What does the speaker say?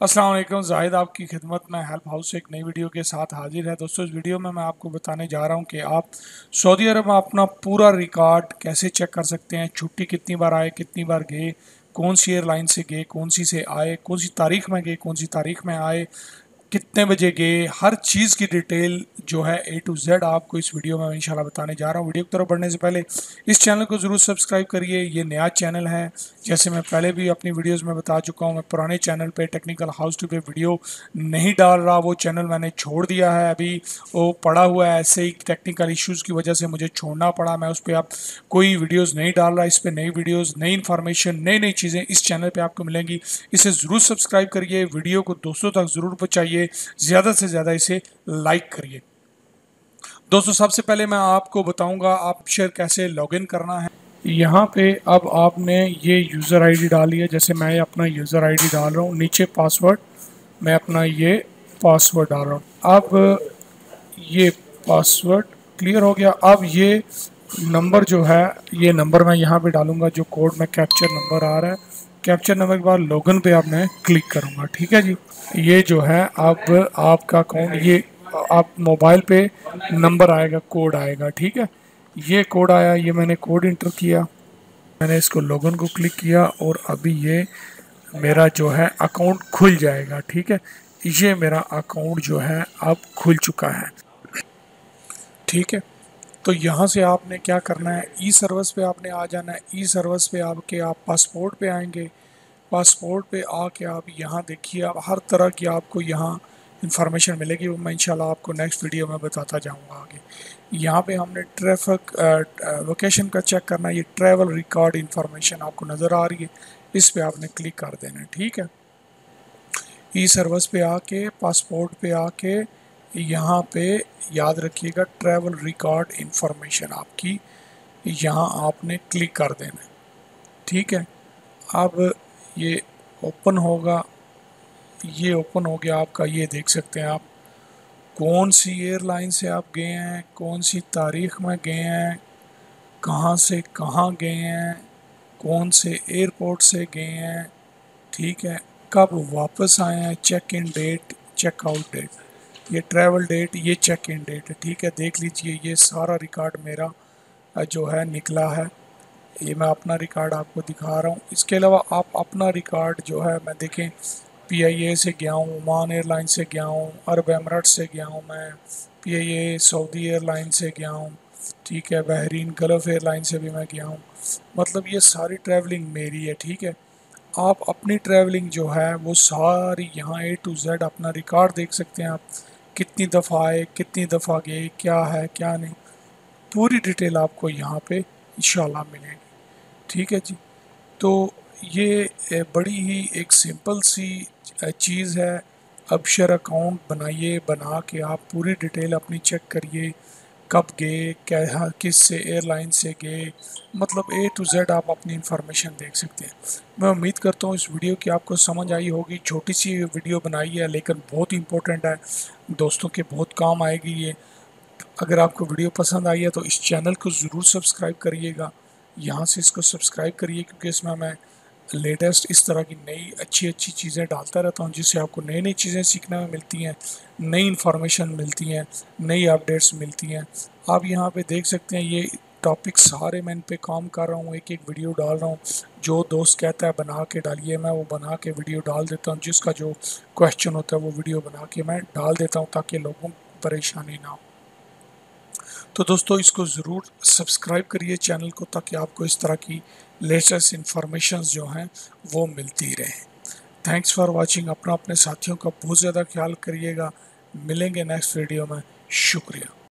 अस्सलाम वालेकुम, जाहिद आपकी खिदमत में हेल्प हाउस से एक नई वीडियो के साथ हाजिर है। दोस्तों, इस वीडियो में मैं आपको बताने जा रहा हूं कि आप सऊदी अरब में अपना पूरा रिकॉर्ड कैसे चेक कर सकते हैं। छुट्टी कितनी बार आए, कितनी बार गए, कौन सी एयरलाइन से गए, कौन सी से आए, कौन सी तारीख में गए, कौन सी तारीख में आए, कितने बजे गए, हर चीज़ की डिटेल जो है A to Z आपको इस वीडियो में इंशाल्लाह बताने जा रहा हूँ। वीडियो की तरफ बढ़ने से पहले इस चैनल को ज़रूर सब्सक्राइब करिए। ये नया चैनल है, जैसे मैं पहले भी अपनी वीडियोस में बता चुका हूँ। मैं पुराने चैनल पे टेक्निकल हाउस टू पे वीडियो नहीं डाल रहा, वो चैनल मैंने छोड़ दिया है। अभी वो पड़ा हुआ है, ऐसे ही टेक्निकल इश्यूज़ की वजह से मुझे छोड़ना पड़ा। मैं उस पर अब कोई वीडियोज़ नहीं डाल रहा। इस पर नई वीडियोज़, नई इन्फॉर्मेशन, नई नई चीज़ें इस चैनल पर आपको मिलेंगी। इसे ज़रूर सब्सक्राइब करिए, वीडियो को दोस्तों तक ज़रूर पहुँचाइए, ज़्यादा से ज़्यादा इसे लाइक करिए। दोस्तों, सबसे पहले मैं आपको बताऊंगा आप शेयर कैसे लॉगिन करना है। यहाँ पे अब आपने ये यूज़र आईडी डाली है, जैसे मैं अपना यूज़र आईडी डाल रहा हूँ। नीचे पासवर्ड, मैं अपना ये पासवर्ड डाल रहा हूँ। अब ये पासवर्ड क्लियर हो गया। अब ये नंबर जो है, ये नंबर मैं यहाँ पे डालूंगा, जो कोड में कैप्चर नंबर आ रहा है। कैप्चर नंबर के बाद लॉगिन पे अब मैं क्लिक करूँगा। ठीक है जी। ये जो है अब आपका अकाउंट, ये आप मोबाइल पे नंबर आएगा, कोड आएगा। ठीक है, ये कोड आया, ये मैंने कोड इंटर किया, मैंने इसको लॉगिन को क्लिक किया और अभी ये मेरा जो है अकाउंट खुल जाएगा। ठीक है, ये मेरा अकाउंट जो है अब खुल चुका है। ठीक है, तो यहाँ से आपने क्या करना है, ई सर्विस पे आपने आ जाना है। ई सर्विस पे आके आप पासपोर्ट पे आएंगे। पासपोर्ट पे आके आप यहाँ देखिए, आप हर तरह की आपको यहाँ इंफॉर्मेशन मिलेगी, वो मैं इंशाल्लाह आपको नेक्स्ट वीडियो में बताता जाऊँगा आगे। यहाँ पे हमने ट्रैफिक लोकेशन का चेक करना है। ये ट्रैवल रिकॉर्ड इंफॉर्मेशन आपको नज़र आ रही है, इस पे आपने क्लिक कर देना है। ठीक है, ई सर्विस पे आके, पासपोर्ट पे आके, यहाँ पे याद रखिएगा ट्रैवल रिकॉर्ड इंफॉर्मेशन आपकी यहाँ आपने क्लिक कर देना है। ठीक है, अब ये ओपन होगा। ये ओपन हो गया आपका। ये देख सकते हैं आप कौन सी एयरलाइन से आप गए हैं, कौन सी तारीख में गए हैं, कहाँ से कहाँ गए हैं, कौन से एयरपोर्ट से गए हैं। ठीक है, कब वापस आए हैं, check in date, check out date, ये ट्रैवल डेट, ये चेक इन डेट है। ठीक है, देख लीजिए ये सारा रिकॉर्ड मेरा जो है निकला है। ये मैं अपना रिकॉर्ड आपको दिखा रहा हूँ। इसके अलावा आप अपना रिकॉर्ड जो है, मैं देखें PIA से गया हूँ, ओमान एयरलाइन से गया हूँ, अरब एमरेट्स से गया हूँ, मैं PIA सऊदी एयरलाइन से गया हूँ। ठीक है, बहरीन गल्फ एयरलाइन से भी मैं गया हूँ। मतलब ये सारी ट्रैवलिंग मेरी है। ठीक है, आप अपनी ट्रैवलिंग जो है वो सारी यहाँ A to Z अपना रिकॉर्ड देख सकते हैं। आप कितनी दफ़ा आए, कितनी दफ़ा गए, क्या है क्या नहीं, पूरी डिटेल आपको यहाँ पे इंशाल्लाह मिलेगी। ठीक है जी। तो ये बड़ी ही एक सिंपल सी चीज़ है। अब शेयर अकाउंट बनाइए, बना के आप पूरी डिटेल अपनी चेक करिए, कब गए, क्या, किस से एयरलाइन से गए, मतलब A to Z आप अपनी इंफॉर्मेशन देख सकते हैं। मैं उम्मीद करता हूँ इस वीडियो की आपको समझ आई होगी। छोटी सी वीडियो बनाई है लेकिन बहुत इंपॉर्टेंट है, दोस्तों के बहुत काम आएगी ये। अगर आपको वीडियो पसंद आई है तो इस चैनल को ज़रूर सब्सक्राइब करिएगा। यहाँ से इसको सब्सक्राइब करिए, क्योंकि इसमें मैं लेटेस्ट इस तरह की नई अच्छी अच्छी चीज़ें डालता रहता हूँ, जिससे आपको नई नई चीज़ें सीखने में मिलती हैं, नई इन्फॉर्मेशन मिलती हैं, नई अपडेट्स मिलती हैं। आप यहाँ पे देख सकते हैं ये टॉपिक सारे मैं इन पे काम कर रहा हूँ, एक एक वीडियो डाल रहा हूँ। जो दोस्त कहता है बना के डालिए, मैं वो बना के वीडियो डाल देता हूँ। जिसका जो क्वेश्चन होता है वो वीडियो बना के मैं डाल देता हूँ, ताकि लोगों को परेशानी ना हो। तो दोस्तों, इसको ज़रूर सब्सक्राइब करिए चैनल को, ताकि आपको इस तरह की लेटेस्ट इन्फॉर्मेशंस जो हैं वो मिलती रहें। Thanks for watching. अपना अपने साथियों का बहुत ज़्यादा ख्याल करिएगा। मिलेंगे नेक्स्ट वीडियो में। शुक्रिया।